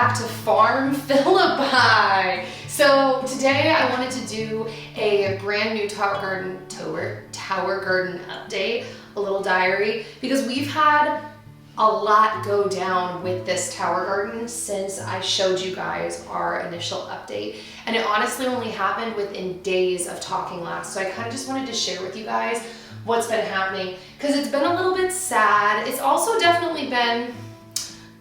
back to Farm Philippi. So today I wanted to do a brand new tower garden update, a little diary, because we've had a lot go down with this tower garden since I showed you guys our initial update. And it honestly only happened within days of talking last. So I kind of just wanted to share with you guys what's been happening, because it's been a little bit sad. It's also definitely been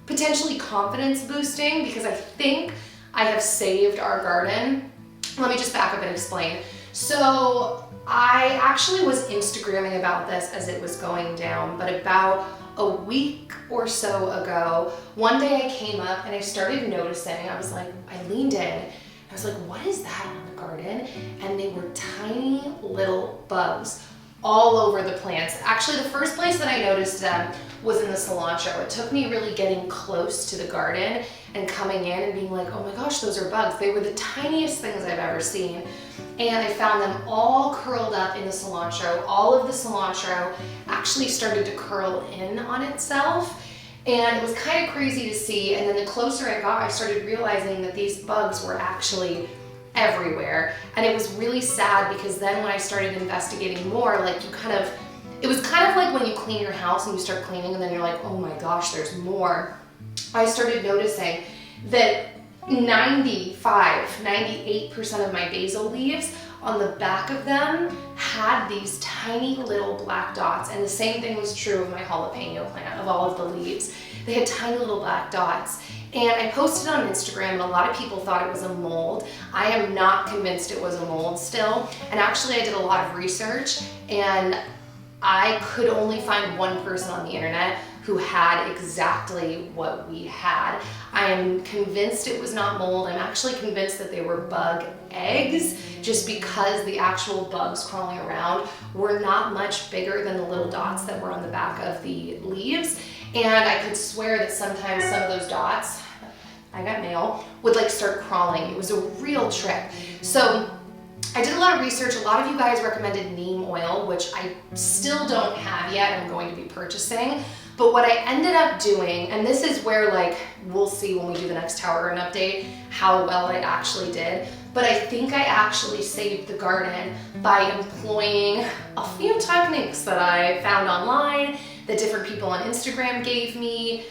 potentially confidence boosting, because I think I have saved our garden. Let me just back up and explain. So I actually was Instagramming about this as it was going down, but about a week or so ago, one day I came up and I started noticing, I leaned in, I was like, what is that on the garden? And they were tiny little bugs all over the plants. Actually, the first place that I noticed them was in the cilantro. It took me really getting close to the garden and coming in and being like, oh my gosh, those are bugs. They were the tiniest things I've ever seen. And I found them all curled up in the cilantro. All of the cilantro actually started to curl in on itself. And it was kind of crazy to see. And then the closer I got, I started realizing that these bugs were actually everywhere. And it was really sad, because then when I started investigating more, like it was kind of like when you clean your house and you start cleaning and then you're like, oh my gosh, there's more. I started noticing that 98% of my basil leaves, on the back of them, had these tiny little black dots. And the same thing was true of my jalapeno plant, of all of the leaves. They had tiny little black dots. And I posted on Instagram, and a lot of people thought it was a mold. I am not convinced it was a mold still. And actually I did a lot of research, and I could only find one person on the internet who had exactly what we had. I am convinced it was not mold. I'm actually convinced that they were bug eggs, just because the actual bugs crawling around were not much bigger than the little dots that were on the back of the leaves. And I could swear that sometimes some of those dots, I got mail, would like start crawling. It was a real trick. So I did a lot of research. A lot of you guys recommended neem oil, which I still don't have yet. I'm going to be purchasing. But what I ended up doing, and this is where we'll see when we do the next tower garden update how well I actually did, but I think I actually saved the garden by employing a few techniques that I found online, that different people on Instagram gave me,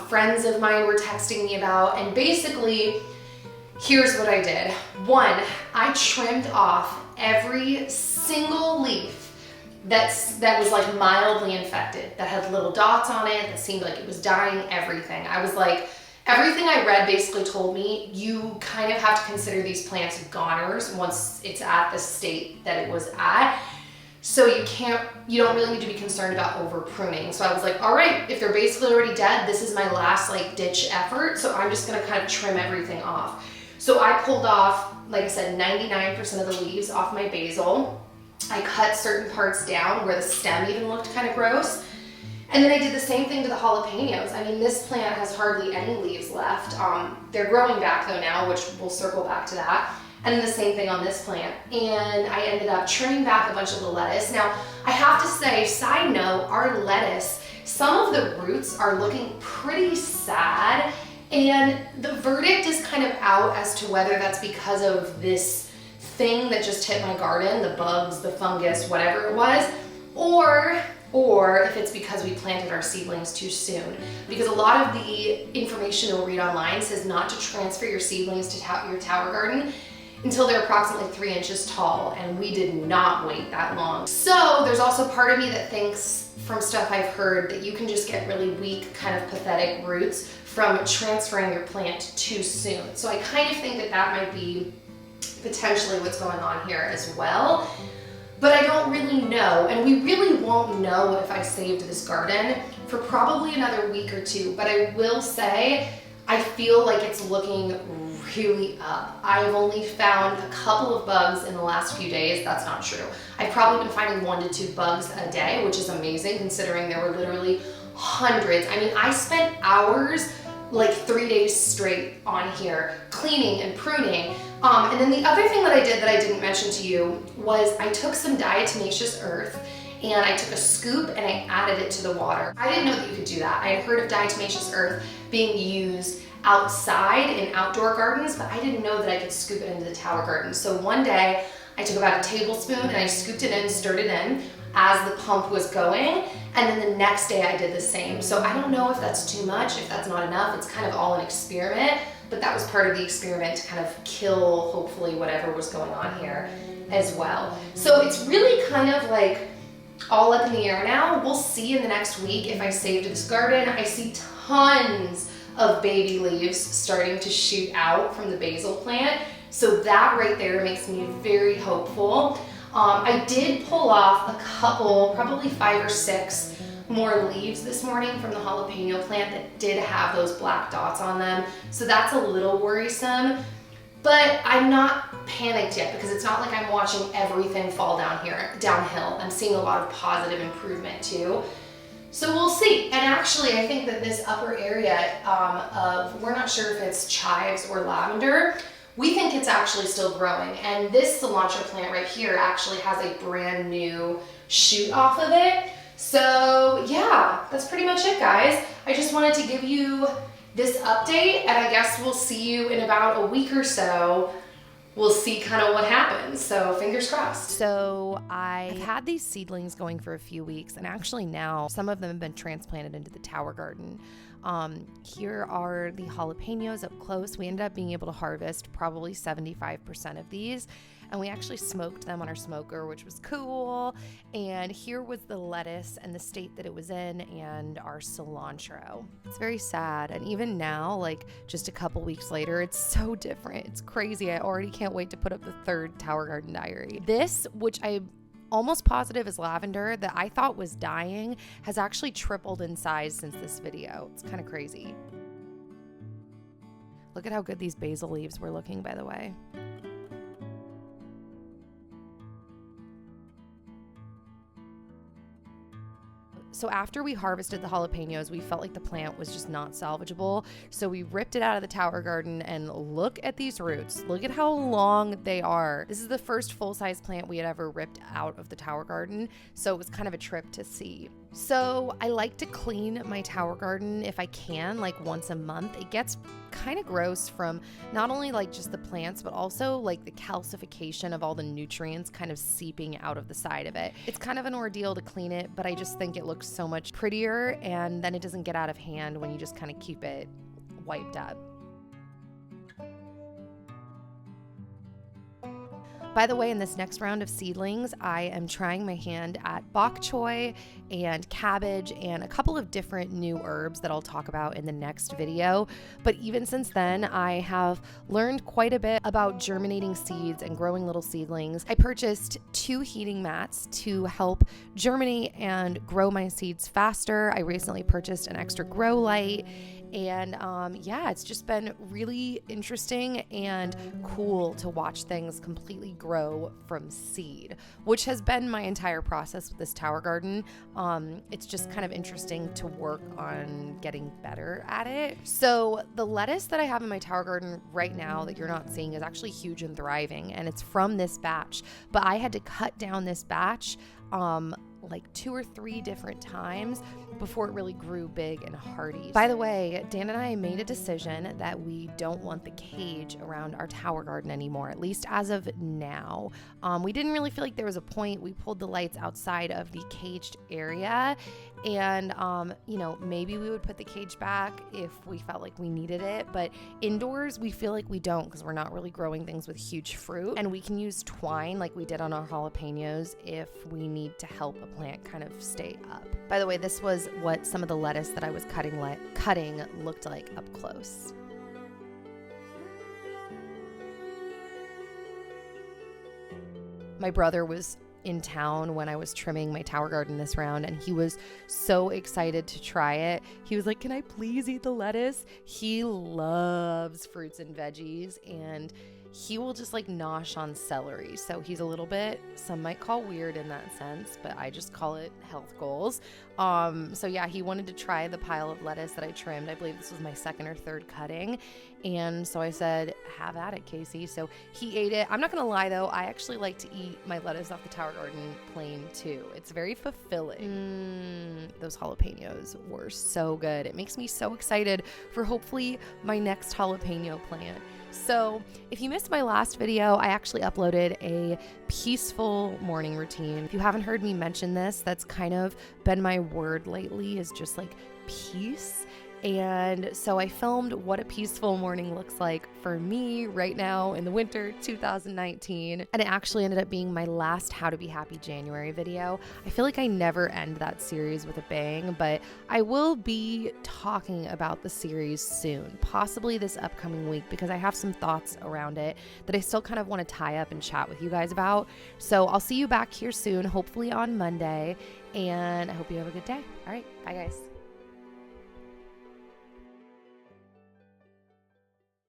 friends of mine were texting me about, and basically, here's what I did. One, I trimmed off every single leaf that was like mildly infected, that had little dots on it, that seemed like it was dying, everything. I was like, everything I read basically told me you kind of have to consider these plants goners once it's at the state that it was at. So you don't really need to be concerned about over pruning. So I was like, all right, if they're basically already dead, this is my last ditch effort. So I'm just gonna kind of trim everything off. So I pulled off, like I said, 99% of the leaves off my basil. I cut certain parts down where the stem even looked kind of gross. And then I did the same thing to the jalapenos. I mean, this plant has hardly any leaves left. They're growing back though now, which we'll circle back to that. And then the same thing on this plant. And I ended up trimming back a bunch of the lettuce. Now, I have to say, side note, our lettuce, some of the roots are looking pretty sad. And the verdict is kind of out as to whether that's because of this thing that just hit my garden, the bugs, the fungus, whatever it was, or if it's because we planted our seedlings too soon. Because a lot of the information you'll read online says not to transfer your seedlings to your tower garden until they're approximately 3 inches tall, and we did not wait that long. So there's also part of me that thinks, from stuff I've heard, that you can just get really weak, kind of pathetic roots from transferring your plant too soon. So I kind of think that might be potentially what's going on here as well. But I don't really know, and we really won't know if I saved this garden for probably another week or two. But I will say, I feel like it's looking really up. I've only found a couple of bugs in the last few days. That's not true. I've probably been finding 1 to 2 bugs a day, which is amazing considering there were literally hundreds. I mean, I spent hours, like 3 days straight on here, cleaning and pruning. And then the other thing that I did that I didn't mention to you was I took some diatomaceous earth and I took a scoop and I added it to the water. I didn't know that you could do that. I had heard of diatomaceous earth being used outside in outdoor gardens, but I didn't know that I could scoop it into the tower garden. So one day I took about a tablespoon and I scooped it in, stirred it in as the pump was going, and then the next day I did the same. So I don't know if that's too much, if that's not enough. It's kind of all an experiment, but that was part of the experiment to kind of kill, hopefully, whatever was going on here as well. So it's really kind of like all up in the air now. We'll see in the next week if I saved this garden. I see tons of baby leaves starting to shoot out from the basil plant. So that right there makes me very hopeful. I did pull off a couple, probably 5 or 6 more leaves this morning from the jalapeno plant that did have those black dots on them. So that's a little worrisome, but I'm not panicked yet because it's not like I'm watching everything fall downhill. I'm seeing a lot of positive improvement too. So we'll see. And actually, I think that this upper area we're not sure if it's chives or lavender, we think it's actually still growing. And this cilantro plant right here actually has a brand new shoot off of it. So yeah, that's pretty much it, guys. I just wanted to give you this update, and I guess we'll see you in about a week or so. We'll see kind of what happens. So fingers crossed. So I've had these seedlings going for a few weeks, and actually now some of them have been transplanted into the tower garden. Here are the jalapenos up close. We ended up being able to harvest probably 75% of these, and we actually smoked them on our smoker, which was cool. And here was the lettuce and the state that it was in, and our cilantro. It's very sad. And even now, like just a couple weeks later, it's so different. It's crazy. I already can't wait to put up the 3rd tower garden diary. This, which I almost positive is lavender, that I thought was dying, has actually tripled in size since this video. It's kind of crazy. Look at how good these basil leaves were looking, by the way. So after we harvested the jalapenos, we felt like the plant was just not salvageable. So we ripped it out of the tower garden, and look at these roots. Look at how long they are. This is the first full-size plant we had ever ripped out of the tower garden. So it was kind of a trip to see. So I like to clean my tower garden if I can, like once a month. It gets kind of gross from not only like just the plants, but also like the calcification of all the nutrients kind of seeping out of the side of it. It's kind of an ordeal to clean it, but I just think it looks so much prettier, and then it doesn't get out of hand when you just kind of keep it wiped up. By the way, in this next round of seedlings, I am trying my hand at bok choy and cabbage and a couple of different new herbs that I'll talk about in the next video. But even since then, I have learned quite a bit about germinating seeds and growing little seedlings. I purchased 2 heating mats to help germinate and grow my seeds faster. I recently purchased an extra grow light. And yeah, it's just been really interesting and cool to watch things completely grow from seed, which has been my entire process with this tower garden. It's just kind of interesting to work on getting better at it. So the lettuce that I have in my tower garden right now that you're not seeing is actually huge and thriving, and it's from this batch. But I had to cut down this batch like 2 or 3 different times before it really grew big and hardy. By the way, Dan and I made a decision that we don't want the cage around our tower garden anymore, at least as of now. We didn't really feel like there was a point. We pulled the lights outside of the caged area, and you know, maybe we would put the cage back if we felt like we needed it, but indoors we feel like we don't, because we're not really growing things with huge fruit, and we can use twine like we did on our jalapenos if we need to help a plant kind of stay up. By the way, this was what some of the lettuce that I was cutting looked like up close. My brother was in town when I was trimming my tower garden this round, and he was so excited to try it. He was like, "Can I please eat the lettuce?" He loves fruits and veggies, and he will just like nosh on celery. So he's a little bit, some might call weird in that sense, but I just call it health goals. So yeah, he wanted to try the pile of lettuce that I trimmed. I believe this was my second or third cutting. And so I said, have at it, Casey. So he ate it. I'm not going to lie though, I actually like to eat my lettuce off the Tower Garden plain too. It's very fulfilling. Those jalapenos were so good. It makes me so excited for hopefully my next jalapeno plant. So if you missed my last video, I actually uploaded a peaceful morning routine. If you haven't heard me mention this, that's kind of been my word lately, is just like peace. And so I filmed what a peaceful morning looks like for me right now in the winter 2019. And it actually ended up being my last How to Be Happy January video. I feel like I never end that series with a bang, but I will be talking about the series soon, possibly this upcoming week, because I have some thoughts around it that I still kind of want to tie up and chat with you guys about. So I'll see you back here soon, hopefully on Monday, and I hope you have a good day. All right, bye guys.